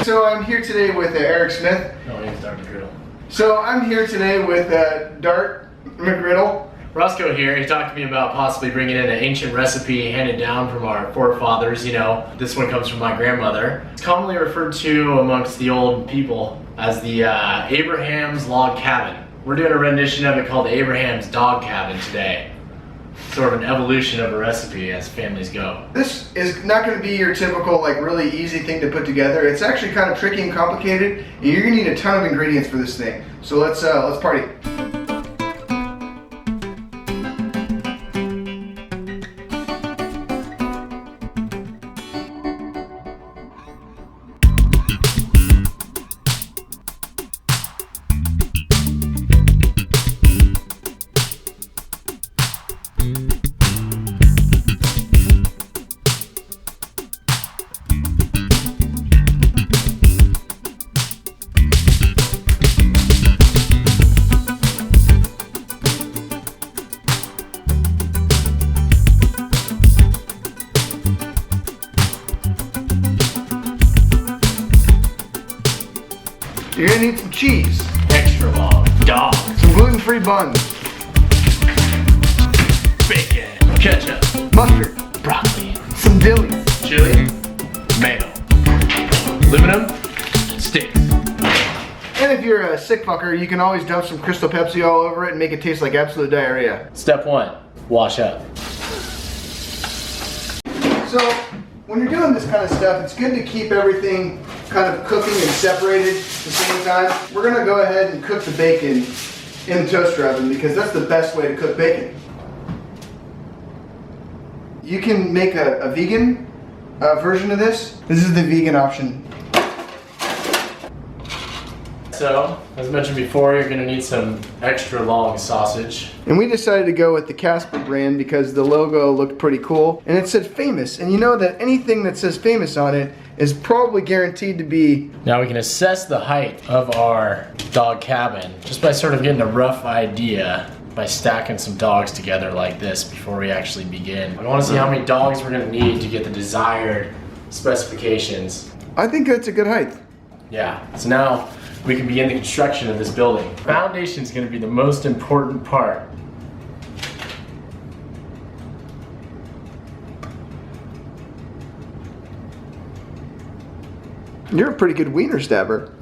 So I'm here today with Eric Smith. No, he's Dr. McGriddle. So I'm here today with Dart McGriddle. Roscoe here, he talked to me about possibly bringing in an ancient recipe handed down from our forefathers. You know, this one comes from my grandmother. It's commonly referred to amongst the old people as the Abraham's Log Cabin. We're doing a rendition of it called the Abraham's Dog Cabin today. Sort of an evolution of a recipe as families go. This is not going to be your typical like really easy thing to put together. It's actually kind of tricky and complicated, and you're going to need a ton of ingredients for this thing. So let's party. You're gonna need some cheese, Extra long dog, some gluten-free buns, bacon, ketchup, mustard, broccoli, some dillies, chili, mayo, aluminum, sticks. and if you're a sick fucker, you can always dump some Crystal Pepsi all over it and make it taste like absolute diarrhea. Step 1, wash up. So when you're doing this kind of stuff, it's good to keep everything kind of cooking and separated at the same time. We're gonna go ahead and cook the bacon in the toaster oven because that's the best way to cook bacon. You can make a vegan version of this. This is the vegan option. So, as mentioned before, you're going to need some extra long sausage. And we decided to go with the Casper brand because the logo looked pretty cool and it said famous. And you know that anything that says famous on it is probably guaranteed to be. Now we can assess the height of our dog cabin just by sort of getting a rough idea by stacking some dogs together like this before we actually begin. I want to see how many dogs we're going to need to get the desired specifications. I think that's a good height. Yeah, so now we can begin the construction of this building. Foundation is going to be the most important part. You're a pretty good wiener stabber.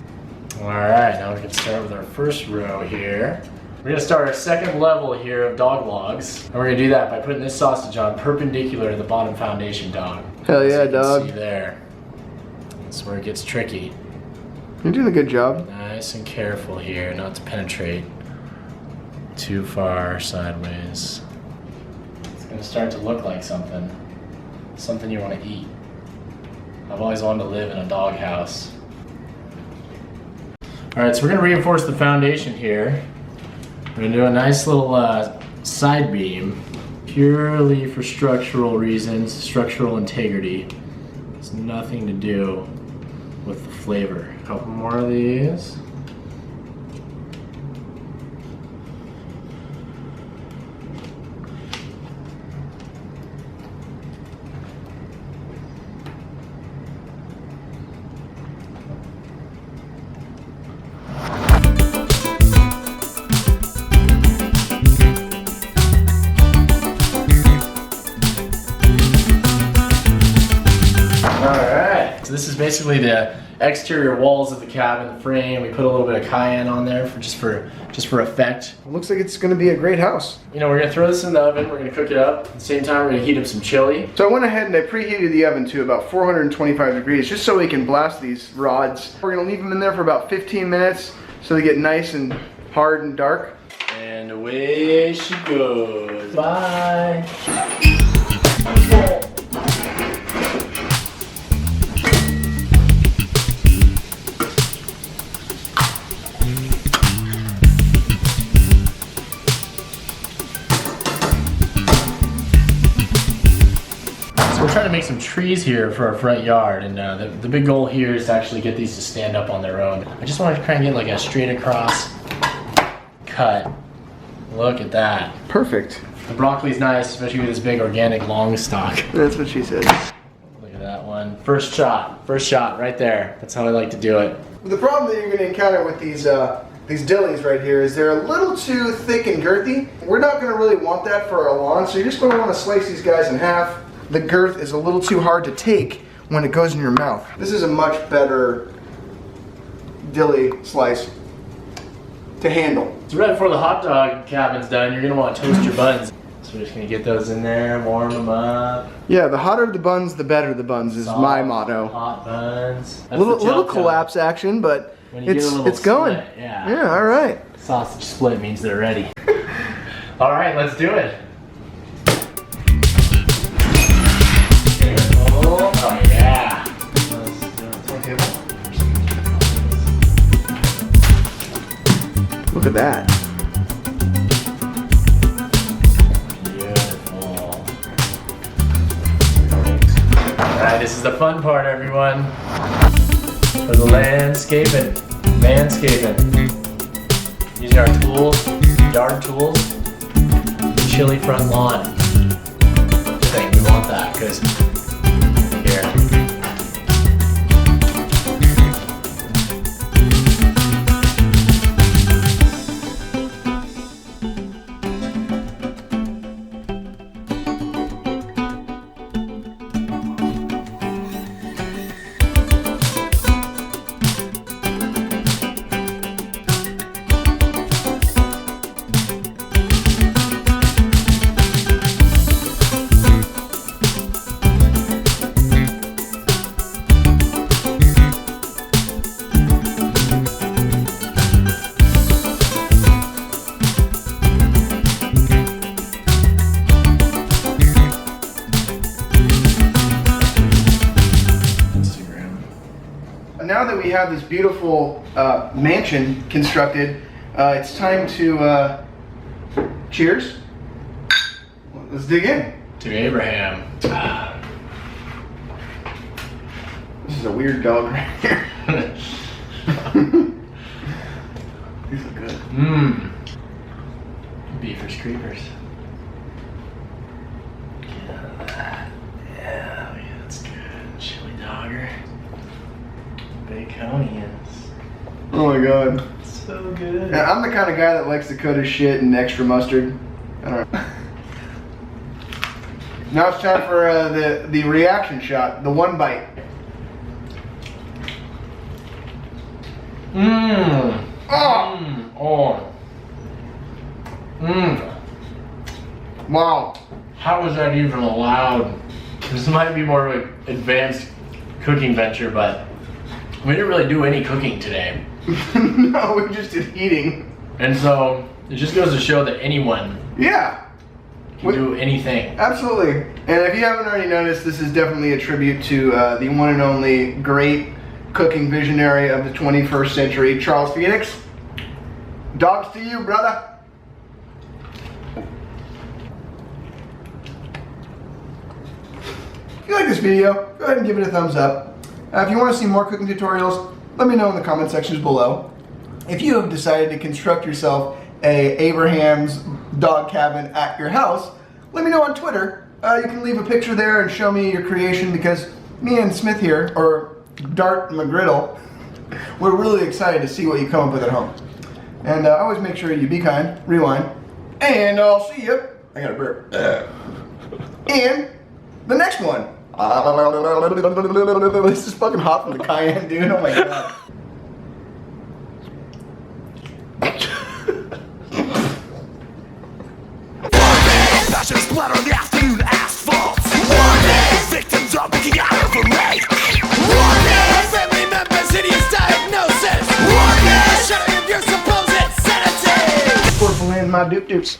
Alright, now we can start with our first row here. We're going to start our second level here of dog logs. And we're going to do that by putting this sausage on perpendicular to the bottom foundation dog. Hell yeah, As you can dog. see there. That's where it gets tricky. You're doing a good job. Nice and careful here, not to penetrate too far sideways. It's going to start to look like something. Something you want to eat. I've always wanted to live in a dog house. Alright, so we're going to reinforce the foundation here. We're going to do a nice little side beam, purely for structural reasons, structural integrity. It's nothing to do with the flavor. A couple more of these. So this is basically the exterior walls of the cabin, the frame. We put a little bit of cayenne on there for just for effect. It looks like it's going to be a great house. You know, we're going to throw this in the oven. We're going to cook it up. At the same time, we're going to heat up some chili. So I went ahead and I preheated the oven to about 425 degrees just so we can blast these rods. We're going to leave them in there for about 15 minutes so they get nice and hard and dark. And away she goes. Bye. We're trying to make some trees here for our front yard, and the big goal here is to actually get these to stand up on their own. I just want to try and get like a straight across cut. Look at that. Perfect. The broccoli's nice, especially with this big organic long stalk. That's what she said. Look at that one. First shot right there. That's how I like to do it. The problem that you're going to encounter with these dillies right here is they're a little too thick and girthy. We're not going to really want that for our lawn, so you're just going to want to slice these guys in half. The girth is a little too hard to take when it goes in your mouth. This is a much better dilly slice to handle. So right before the hot dog cabin's done, you're gonna want to toast your buns. So we're just gonna get those in there, warm them up. Yeah, the hotter the buns, the better the buns is Soft, my motto. Hot buns. That's Little collapse action, but it's going. Split, yeah. Yeah, all right. Sausage split means they're ready. All right, let's do it. Oh yeah. Look at that. Beautiful. Alright, this is the fun part, everyone. For the landscaping. Using our tools, yard tools, chilly front lawn. I think we want that because here. Now that we have this beautiful mansion constructed, it's time to cheers. Let's dig in. To Abraham. This is a weird dog right here. These look good. Mmm. Beefers creepers. Get out of that. Yeah, that's good. Chili dogger. Baconians. Oh my god. So good. Yeah, I'm the kind of guy that likes to coat his shit in extra mustard. I don't know. Now it's time for the reaction shot, the one bite. Mmm. Oh! Oh. Mmm. Wow. How is that even allowed? This might be more of an advanced cooking venture, but we didn't really do any cooking today. No, we just did eating. And so, it just goes to show that anyone Yeah. can do anything. Absolutely. And if you haven't already noticed, this is definitely a tribute to the one and only great cooking visionary of the 21st century, Charles Phoenix. Dogs to you, brother. If you like this video, go ahead and give it a thumbs up. If you want to see more cooking tutorials, let me know in the comment sections below. If you have decided to construct yourself a Abraham's dog cabin at your house, let me know on Twitter. You can leave a picture there and show me your creation, because me and Smith here, or Dart McGriddle, we're really excited to see what you come up with at home. And always make sure you be kind, rewind, and I'll see you. I got a burp. In the next one. This is fucking hot from the cayenne, dude. Oh my god. Passion splatter on the afternoon asphalt. Victims are picking out of a lake. Family members, hideous diagnosis. Shattering of your supposed sanity. Purple in my doop doops.